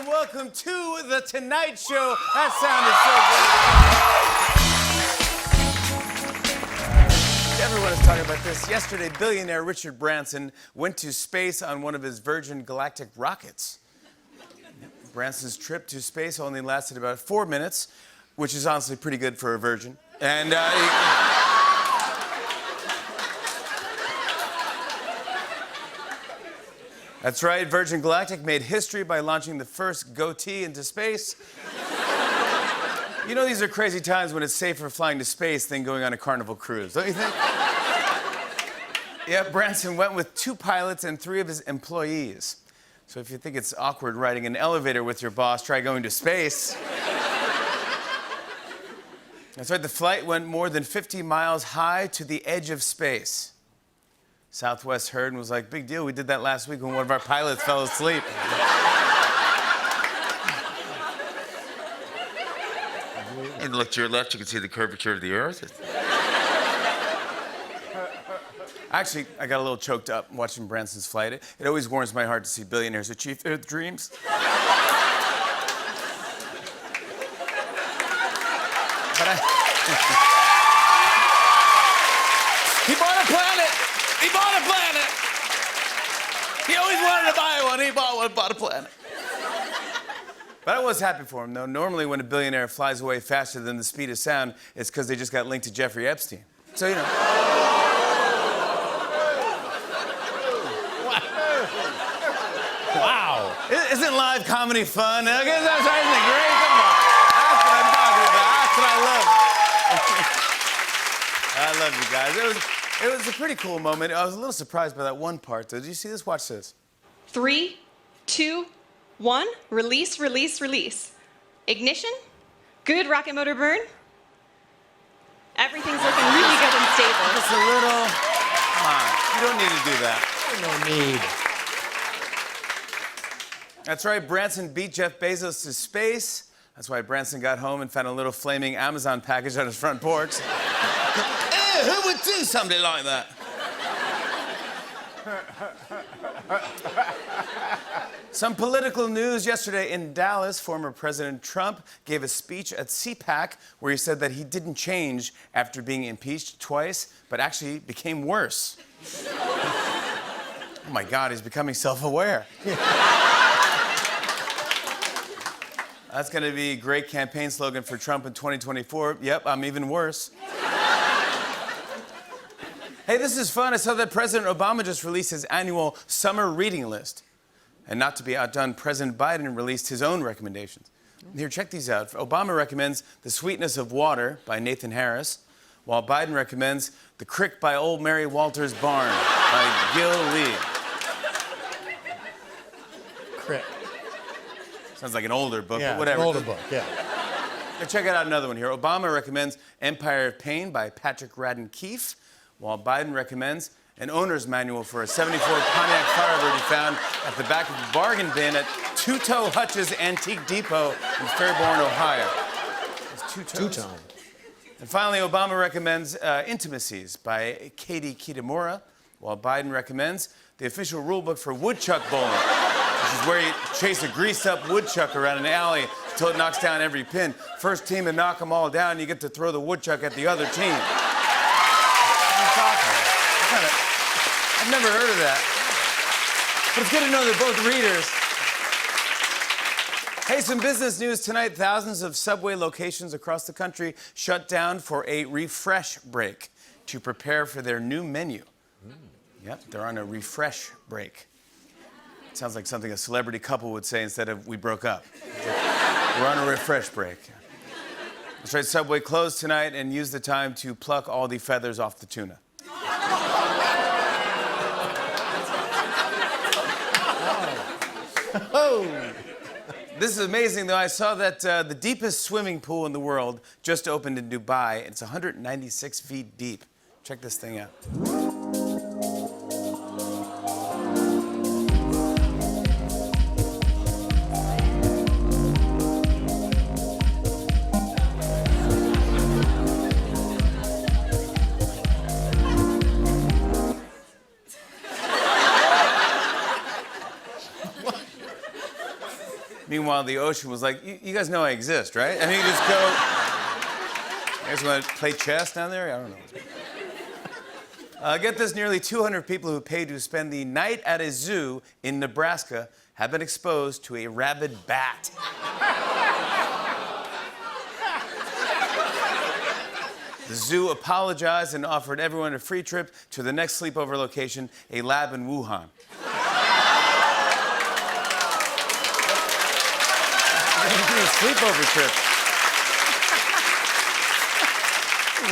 welcome to The Tonight Show. That sounded so good. Everyone is talking about this. Yesterday, billionaire Richard Branson went to space on one of his Virgin Galactic rockets. Branson's trip to space only lasted about 4 minutes, which is honestly pretty good for a virgin. And That's right, Virgin Galactic made history by launching the first goatee into space. You know, these are crazy times when it's safer flying to space than going on a Carnival cruise, don't you think? Yeah, Branson went with 2 pilots and 3 of his employees. So if you think it's awkward riding an elevator with your boss, try going to space. That's right, the flight went more than 50 miles high to the edge of space. Southwest heard and was like, big deal, we did that last week when one of our pilots fell asleep. And look to your left, you can see the curvature of the Earth. Actually, I got a little choked up watching Branson's flight. It always warms my heart to see billionaires achieve their dreams. But He bought a planet! He bought a planet! He always wanted to buy one. He bought one, bought a planet. But I was happy for him, though. Normally, when a billionaire flies away faster than the speed of sound, it's because they just got linked to Jeffrey Epstein. So, you know. Wow. Isn't live comedy fun? I guess that's right, isn't it great? Come on. That's what I'm talking about. That's what I love. I love you guys. It was a pretty cool moment. I was a little surprised by that one part, though. Did you see this? Watch this. 3, 2, 1. Release, release, release. Ignition. Good rocket motor burn. Everything's looking really good and stable. Just a little. Come on. You don't need to do that. No need. That's right. Branson beat Jeff Bezos to space. That's why Branson got home and found a little flaming Amazon package on his front porch. Who would do something like that? Some political news yesterday in Dallas. Former President Trump gave a speech at CPAC where he said that he didn't change after being impeached twice, but actually became worse. Oh my God, he's becoming self-aware. That's going to be a great campaign slogan for Trump in 2024. Yep, I'm even worse. Hey, this is fun. I saw that President Obama just released his annual summer reading list. And not to be outdone, President Biden released his own recommendations. Here, check these out. Obama recommends The Sweetness of Water by Nathan Harris, while Biden recommends The Crick by Old Mary Walter's Barn by Gil Lee. Crick. Sounds like an older book, Yeah, but whatever. an older book, yeah. Now check out another one here. Obama recommends Empire of Pain by Patrick Radden Keefe, while Biden recommends An Owner's Manual for a 74 Pontiac Firebird he found at the back of the bargain bin at Two-Toe Hutch's Antique Depot in Fairborn, Ohio. It's Two-tone. And finally, Obama recommends Intimacies by Katie Kitamura, while Biden recommends the official rulebook for woodchuck bowling, which is where you chase a greased-up woodchuck around an alley until it knocks down every pin. First team to knock them all down, you get to throw the woodchuck at the other team. I've never heard of that. But it's good to know they're both readers. Hey, some business news tonight. Thousands of Subway locations across the country shut down for a refresh break to prepare for their new menu. Yep, they're on a refresh break. It sounds like something a celebrity couple would say instead of "we broke up." We're on a refresh break. That's right, Subway closed tonight and used the time to pluck all the feathers off the tuna. Oh! This is amazing, though. I saw that the deepest swimming pool in the world just opened in Dubai. It's 196 feet deep. Check this thing out. Meanwhile, the ocean was like, you guys know I exist, right? And you just go, you guys want to play chess down there? I don't know. Get this, nearly 200 people who paid to spend the night at a zoo in Nebraska have been exposed to a rabid bat. The zoo apologized and offered everyone a free trip to the next sleepover location, a lab in Wuhan. Sleepover trip.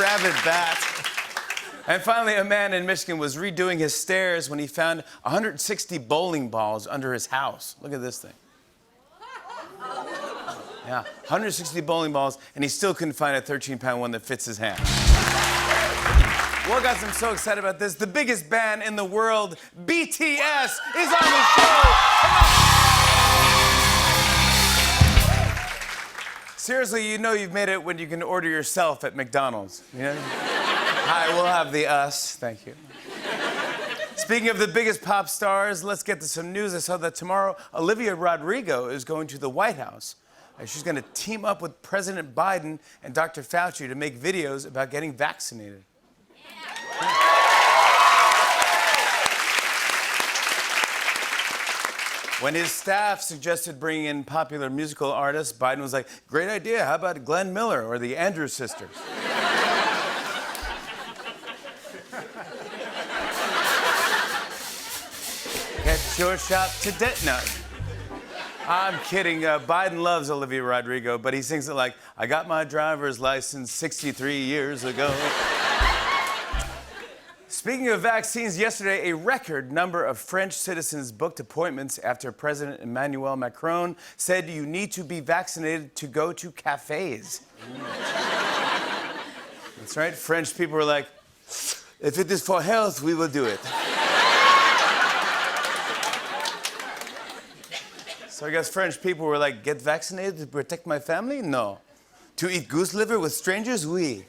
Rabid bat. And finally, a man in Michigan was redoing his stairs when he found 160 bowling balls under his house. Look at this thing. Yeah, 160 bowling balls, and he still couldn't find a 13-pound one that fits his hand. What got him so excited about this? The biggest band in the world, BTS, is on the show. Seriously, you know you've made it when you can order yourself at McDonald's. You know? Hi, we'll have the us. Thank you. Speaking of the biggest pop stars, let's get to some news. I saw that tomorrow Olivia Rodrigo is going to the White House. She's going to team up with President Biden and Dr. Fauci to make videos about getting vaccinated. When his staff suggested bringing in popular musical artists, Biden was like, great idea, how about Glenn Miller or the Andrews Sisters? Get your shot to no. I'm kidding. Biden loves Olivia Rodrigo, but he sings it like, I got my driver's license 63 years ago. Speaking of vaccines, yesterday, a record number of French citizens booked appointments after President Emmanuel Macron said you need to be vaccinated to go to cafes. That's right. French people were like, if it is for health, we will do it. So I guess French people were like, get vaccinated to protect my family? No. To eat goose liver with strangers? Oui.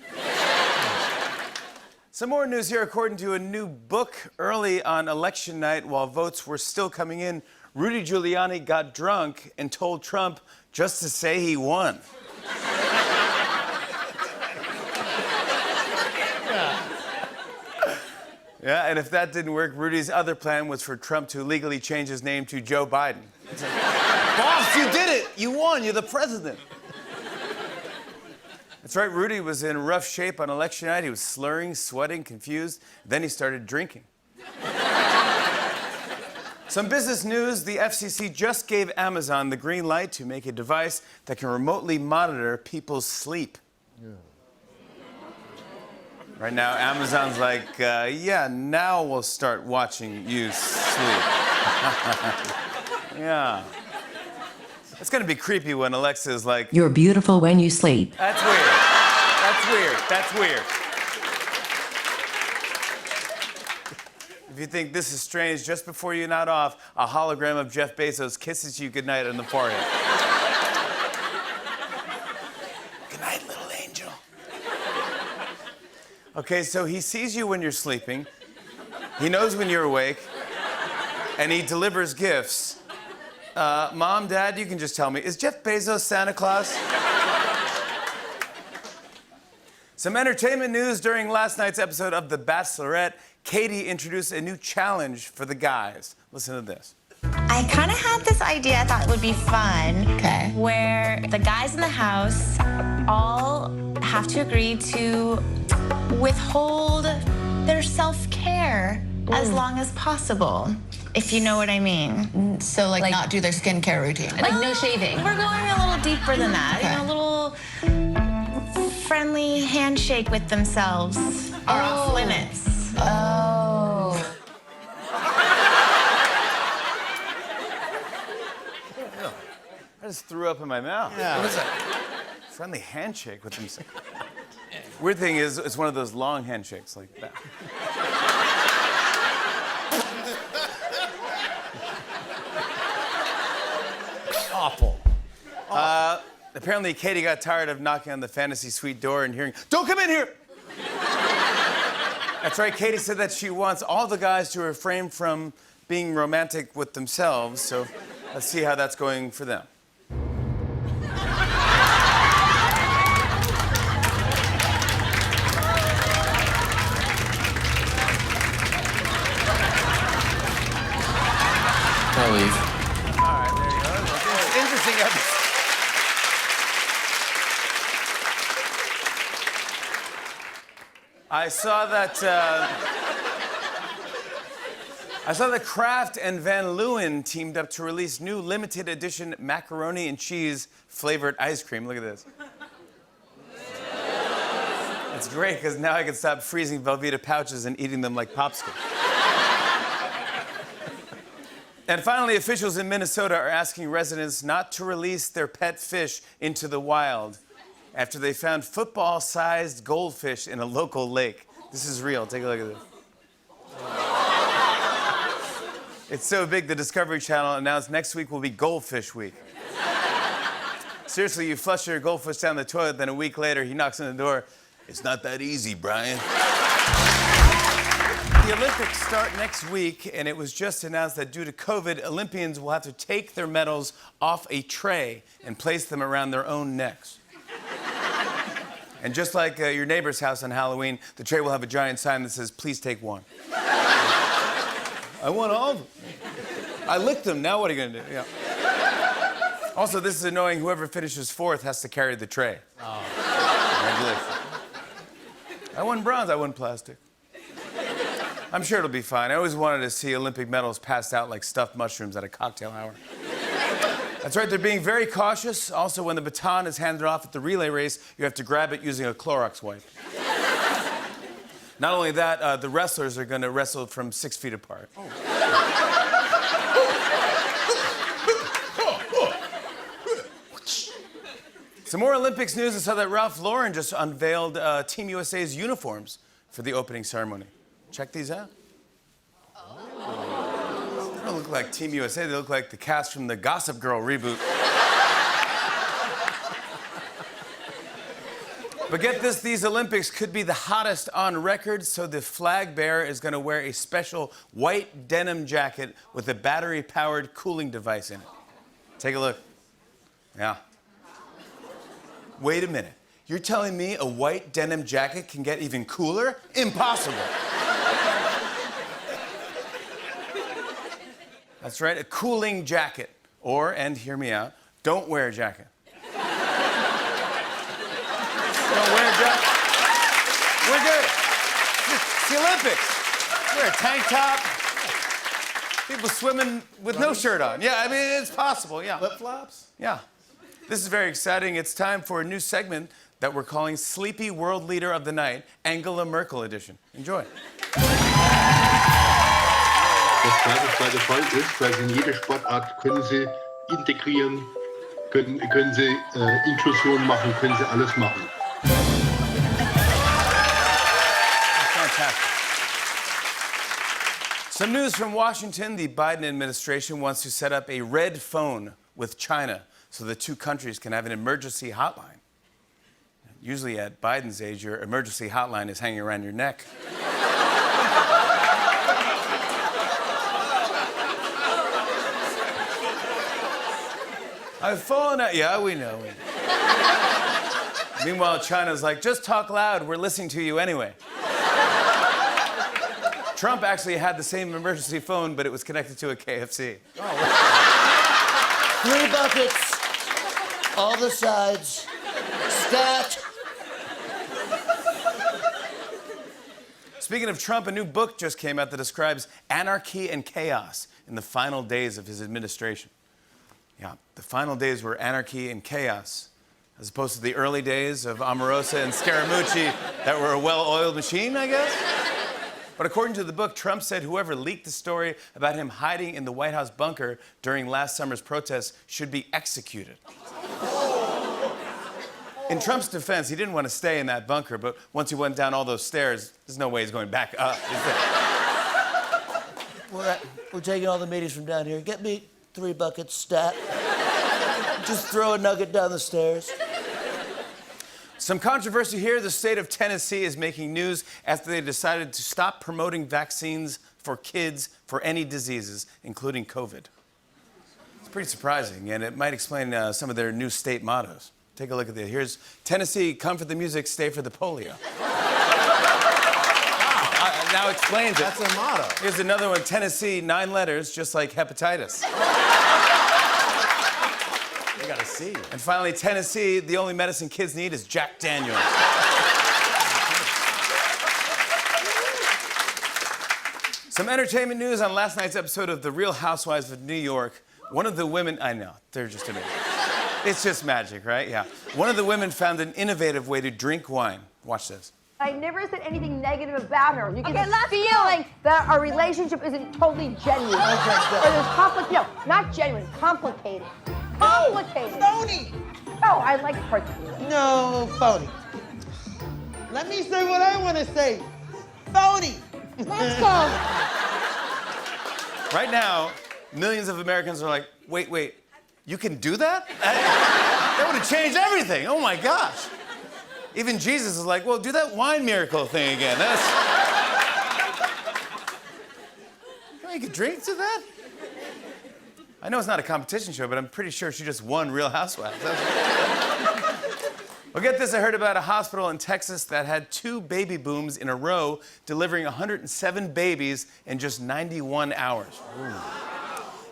Some more news here. According to a new book, early on election night, while votes were still coming in, Rudy Giuliani got drunk and told Trump just to say he won. Yeah, and if that didn't work, Rudy's other plan was for Trump to legally change his name to Joe Biden. Boss, you did it! You won, you're the president. That's right, Rudy was in rough shape on election night. He was slurring, sweating, confused. Then he started drinking. Some business news. The FCC just gave Amazon the green light to make a device that can remotely monitor people's sleep. Yeah. Right now, Amazon's like, yeah, now we'll start watching you sleep. Yeah. It's gonna be creepy when Alexa's like, you're beautiful when you sleep. That's weird. That's weird. That's weird. If you think this is strange, just before you nod off, a hologram of Jeff Bezos kisses you goodnight on the forehead. Good night, little angel. Okay, so he sees you when you're sleeping, he knows when you're awake, and he delivers gifts. Mom, Dad, you can just tell me, is Jeff Bezos Santa Claus? Some entertainment news. During last night's episode of The Bachelorette, Katie introduced a new challenge for the guys. Listen to this. I kind of had this idea I thought would be fun. Okay. Where the guys in the house all have to agree to withhold their self-care as long as possible, if you know what I mean. So, like not do their skincare routine. Like no shaving. We're going a little deeper than that. Okay. You know, a little friendly handshake with themselves are off limits. Oh. I just threw up in my mouth. Yeah. What is that? Friendly handshake with himself. Weird thing is, it's one of those long handshakes like that. Awful. Apparently, Katie got tired of knocking on the fantasy suite door and hearing, "Don't come in here!" That's right, Katie said that she wants all the guys to refrain from being romantic with themselves, so let's see how that's going for them. I'll leave. All right, there you go. It's an interesting episode. I saw that Kraft and Van Leeuwen teamed up to release new limited edition macaroni and cheese flavored ice cream. Look at this. It's great because now I can stop freezing Velveeta pouches and eating them like popsicles. And finally, officials in Minnesota are asking residents not to release their pet fish into the wild after they found football-sized goldfish in a local lake. This is real. Take a look at this. It's so big, the Discovery Channel announced next week will be Goldfish Week. Seriously, you flush your goldfish down the toilet, then a week later, he knocks on the door. It's not that easy, Brian. The Olympics start next week, and it was just announced that due to COVID, Olympians will have to take their medals off a tray and place them around their own necks. And just like your neighbor's house on Halloween, the tray will have a giant sign that says, "Please take one." I want all of them. I licked them, now what are you gonna do? Yeah. Also, this is annoying. Whoever finishes fourth has to carry the tray. Oh. Congratulations. I won bronze, I won plastic. I'm sure it'll be fine. I always wanted to see Olympic medals passed out like stuffed mushrooms at a cocktail hour. That's right, they're being very cautious. Also, when the baton is handed off at the relay race, you have to grab it using a Clorox wipe. Not only that, the wrestlers are going to wrestle from 6 feet apart. Oh. Some more Olympics news. I saw that Ralph Lauren just unveiled Team USA's uniforms for the opening ceremony. Check these out. Oh. They don't look like Team USA. They look like the cast from the Gossip Girl reboot. But get this, these Olympics could be the hottest on record, so the flag bearer is going to wear a special white denim jacket with a battery-powered cooling device in it. Take a look. Yeah. Wait a minute. You're telling me a white denim jacket can get even cooler? Impossible. That's right, a cooling jacket. Or, and hear me out, don't wear a jacket. Don't wear a jacket. We're good. It's the Olympics. Wear a tank top. People swimming with no shirt on. Yeah, I mean, it's possible, yeah. Flip-flops? Yeah. This is very exciting. It's time for a new segment that we're calling Sleepy World Leader of the Night, Angela Merkel Edition. Enjoy. Das zweite Fall ist, dass in jede Sportart können Sie integrieren, können Sie Inklusion machen, können Sie alles machen. Fantastic. Some news from Washington. The Biden administration wants to set up a red phone with China so the two countries can have an emergency hotline. Usually at Biden's age, your emergency hotline is hanging around your neck. I've fallen out. Yeah, we know. Meanwhile, China's like, just talk loud. We're listening to you anyway. Trump actually had the same emergency phone, but it was connected to a KFC. Oh. 3 buckets. All the sides. Stat. Speaking of Trump, a new book just came out that describes anarchy and chaos in the final days of his administration. Yeah, the final days were anarchy and chaos, as opposed to the early days of Omarosa and Scaramucci that were a well-oiled machine, I guess. But according to the book, Trump said whoever leaked the story about him hiding in the White House bunker during last summer's protests should be executed. In Trump's defense, he didn't want to stay in that bunker, but once he went down all those stairs, there's no way he's going back up, is there? We're taking all the meetings from down here. Get me 3 buckets, stat. Just throw a nugget down the stairs. Some controversy here. The state of Tennessee is making news after they decided to stop promoting vaccines for kids for any diseases, including COVID. It's pretty surprising, and it might explain some of their new state mottos. Take a look at this. Here's Tennessee, come for the music, stay for the polio. Wow. now explains it. That's a motto. Here's another one, Tennessee, 9 letters, just like hepatitis. You gotta see. And finally, Tennessee, the only medicine kids need is Jack Daniels. Some entertainment news on last night's episode of The Real Housewives of New York. One of the women, I know, they're just amazing. It's just magic, right? Yeah. One of the women found an innovative way to drink wine. Watch this. I never said anything negative about her. You get the feeling that our relationship isn't totally genuine. Or there's no, not genuine, complicated. Complicated. Phony. No, I like parts. No, phony. Let me say what I want to say. Phony. Let's go. Right now, millions of Americans are like, wait, you can do that? That would have changed everything. Oh my gosh. Even Jesus is like, well, do that wine miracle thing again. Can I make a drink to that? I know it's not a competition show, but I'm pretty sure she just won Real Housewives. Well, get this, I heard about a hospital in Texas that had 2 baby booms in a row, delivering 107 babies in just 91 hours. Ooh.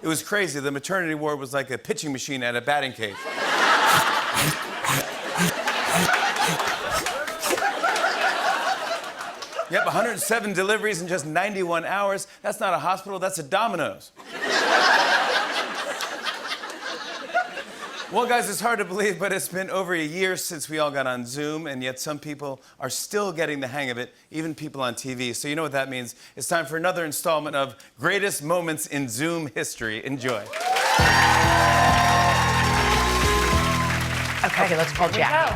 It was crazy. The maternity ward was like a pitching machine at a batting cage. Yep, 107 deliveries in just 91 hours. That's not a hospital, that's a Domino's. Well, guys, it's hard to believe, but it's been over a year since we all got on Zoom, and yet some people are still getting the hang of it, even people on TV. So you know what that means. It's time for another installment of Greatest Moments in Zoom History. Enjoy. Okay, let's call Jackie.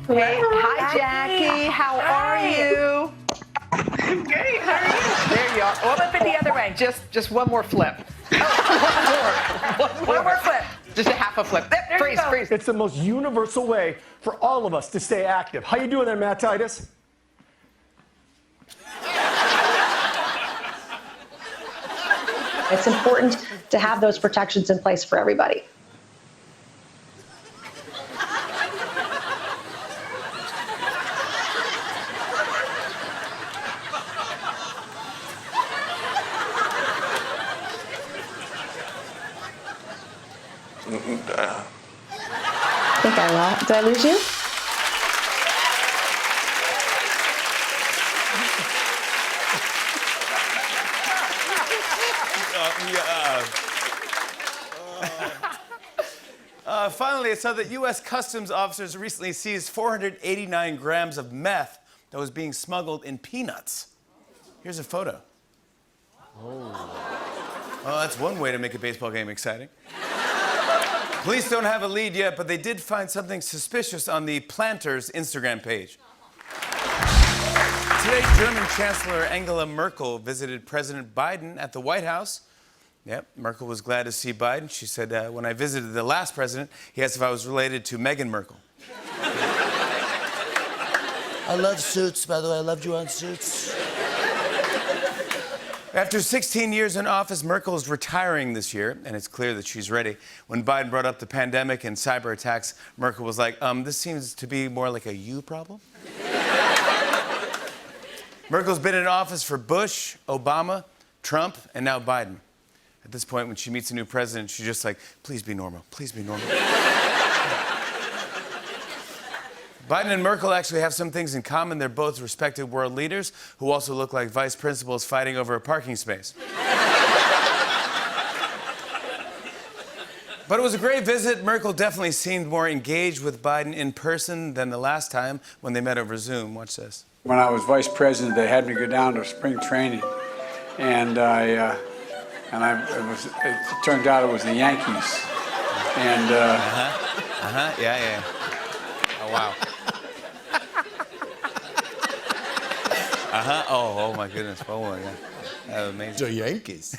Hey, hi, Jackie. How are you? I'm great. How are you? There you are. Well, flip it the other way. Just one more flip. One more flip. Just a half a flip. There freeze. It's the most universal way for all of us to stay active. How you doing there, Matt Titus? It's important to have those protections in place for everybody. I think I lost. Did I lose you? Finally, it's so that U.S. Customs officers recently seized 489 grams of meth that was being smuggled in peanuts. Here's a photo. Oh, that's one way to make a baseball game exciting. Police don't have a lead yet, but they did find something suspicious on the Planters Instagram page. Today, German Chancellor Angela Merkel visited President Biden at the White House. Yep, Merkel was glad to see Biden. She said, when I visited the last president, he asked if I was related to Meghan Merkel. I love Suits, by the way. I loved you on Suits. After 16 years in office, Merkel is retiring this year, and it's clear that she's ready. When Biden brought up the pandemic and cyber attacks, Merkel was like, this seems to be more like a you problem. Merkel's been in office for Bush, Obama, Trump, and now Biden. At this point, when she meets a new president, she's just like, please be normal, please be normal. Biden and Merkel actually have some things in common. They're both respected world leaders who also look like vice principals fighting over a parking space. But it was a great visit. Merkel definitely seemed more engaged with Biden in person than the last time when they met over Zoom. Watch this. When I was vice president, they had me go down to spring training, and it turned out it was the Yankees. And yeah. Oh wow. Oh my goodness. Oh my God. That was amazing. The Yankees.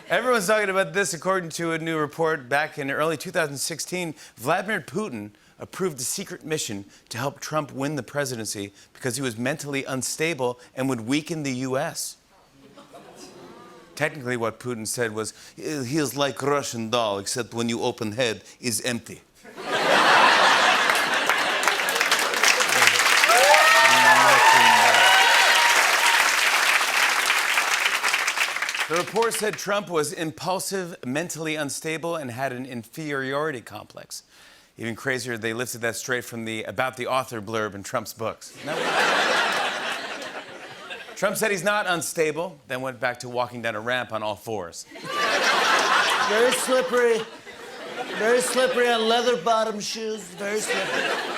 Everyone's talking about this. According to a new report, back in early 2016, Vladimir Putin approved a secret mission to help Trump win the presidency because he was mentally unstable and would weaken the U.S. Technically, what Putin said was, he is like Russian doll, except when you open head, is empty. The report said Trump was impulsive, mentally unstable, and had an inferiority complex. Even crazier, they lifted that straight from the About the Author blurb in Trump's books. Trump said he's not unstable, then went back to walking down a ramp on all fours. Very slippery. Very slippery on leather bottom shoes. Very slippery.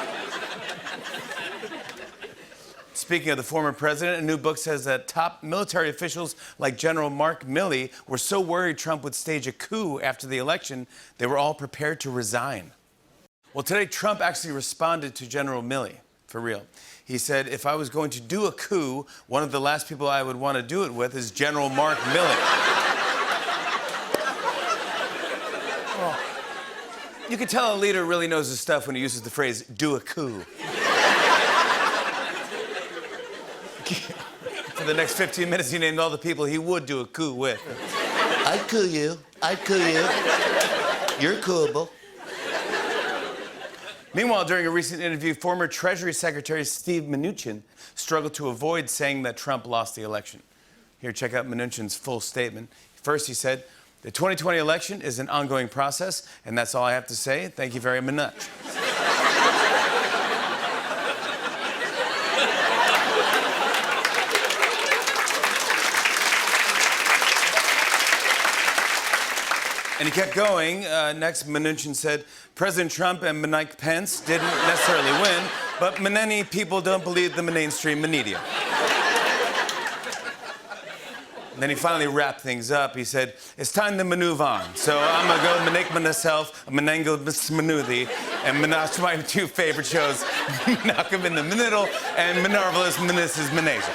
Speaking of the former president, a new book says that top military officials like General Mark Milley were so worried Trump would stage a coup after the election, they were all prepared to resign. Well, today, Trump actually responded to General Milley, for real. He said, if I was going to do a coup, one of the last people I would want to do it with is General Mark Milley. Oh. You can tell a leader really knows his stuff when he uses the phrase, do a coup. For the next 15 minutes, he named all the people he would do a coup with. I'd coup you. I'd coup you. You're coolable. Meanwhile, during a recent interview, former Treasury Secretary Steve Mnuchin struggled to avoid saying that Trump lost the election. Here, check out Mnuchin's full statement. First, he said, the 2020 election is an ongoing process, and that's all I have to say. Thank you very much. And he kept going. Next, Mnuchin said, President Trump and Mike Pence didn't necessarily win, but many people don't believe the mainstream media. And then he finally wrapped things up. He said, it's time to move on. So I'm gonna go make myself a Menengo smoothie and watch my two favorite shows, Malcolm in the Middle and Marvelous Mrs. Maisel.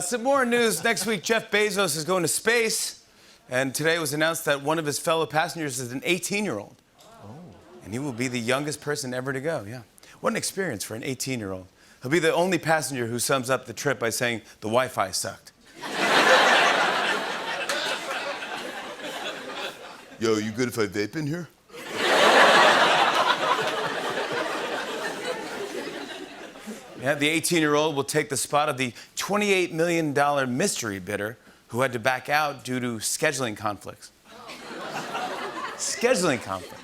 Some more news. Next week, Jeff Bezos is going to space. And today it was announced that one of his fellow passengers is an 18-year-old. Oh. And he will be the youngest person ever to go, yeah. What an experience for an 18-year-old. He'll be the only passenger who sums up the trip by saying the Wi-Fi sucked. Yo, you good if I vape in here? Yeah, the 18-year-old will take the spot of the $28 million mystery bidder who had to back out due to scheduling conflicts. Scheduling conflicts.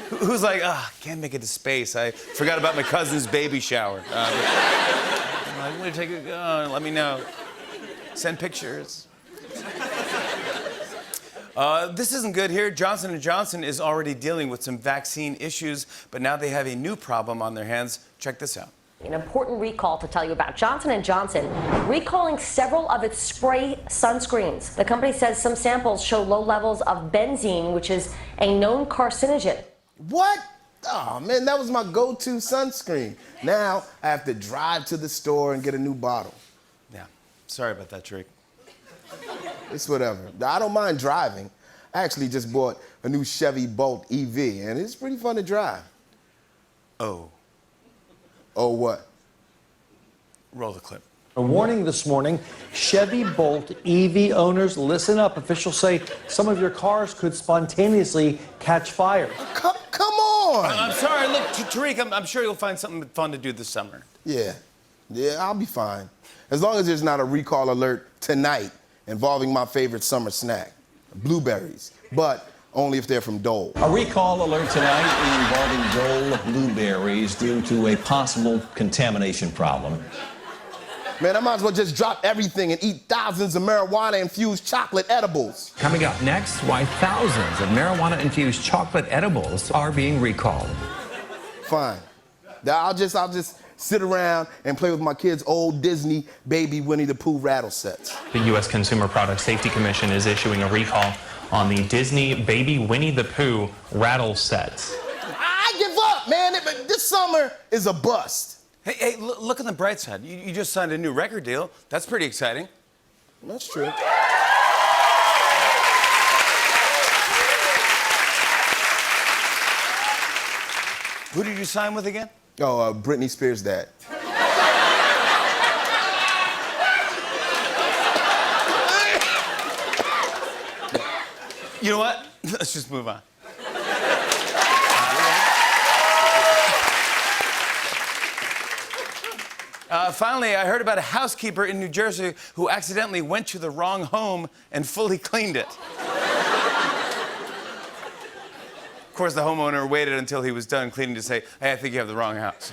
Who's like, can't make it to space. I forgot about my cousin's baby shower. I'm gonna take it, let me know. Send pictures. This isn't good here. Johnson & Johnson is already dealing with some vaccine issues, but now they have a new problem on their hands. Check this out. An important recall to tell you about. Johnson & Johnson recalling several of its spray sunscreens. The company says some samples show low levels of benzene, which is a known carcinogen. What? Oh, man, that was my go-to sunscreen. Now I have to drive to the store and get a new bottle. Yeah, sorry about that, Drake. It's whatever. I don't mind driving. I actually just bought a new Chevy Bolt EV, and it's pretty fun to drive. Oh. Oh, what? Roll the clip. A warning this morning, Chevy Bolt EV owners, listen up. Officials say some of your cars could spontaneously catch fire. Come on! I'm sorry, look, Tariq, I'm sure you'll find something fun to do this summer. Yeah, I'll be fine. As long as there's not a recall alert tonight involving my favorite summer snack, blueberries. But only if they're from Dole. A recall alert tonight involving Dole blueberries due to a possible contamination problem. Man, I might as well just drop everything and eat thousands of marijuana-infused chocolate edibles. Coming up next, why thousands of marijuana-infused chocolate edibles are being recalled. Fine. I'll just sit around and play with my kids' old Disney baby Winnie the Pooh rattle sets. The U.S. Consumer Product Safety Commission is issuing a recall on the Disney Baby Winnie the Pooh rattle sets. I give up, man. This summer is a bust. Hey, look on the bright side. You just signed a new record deal. That's pretty exciting. That's true. Who did you sign with again? Oh, Britney Spears' dad. You know what? Let's just move on. Finally, I heard about a housekeeper in New Jersey who accidentally went to the wrong home and fully cleaned it. Of course, the homeowner waited until he was done cleaning to say, hey, I think you have the wrong house.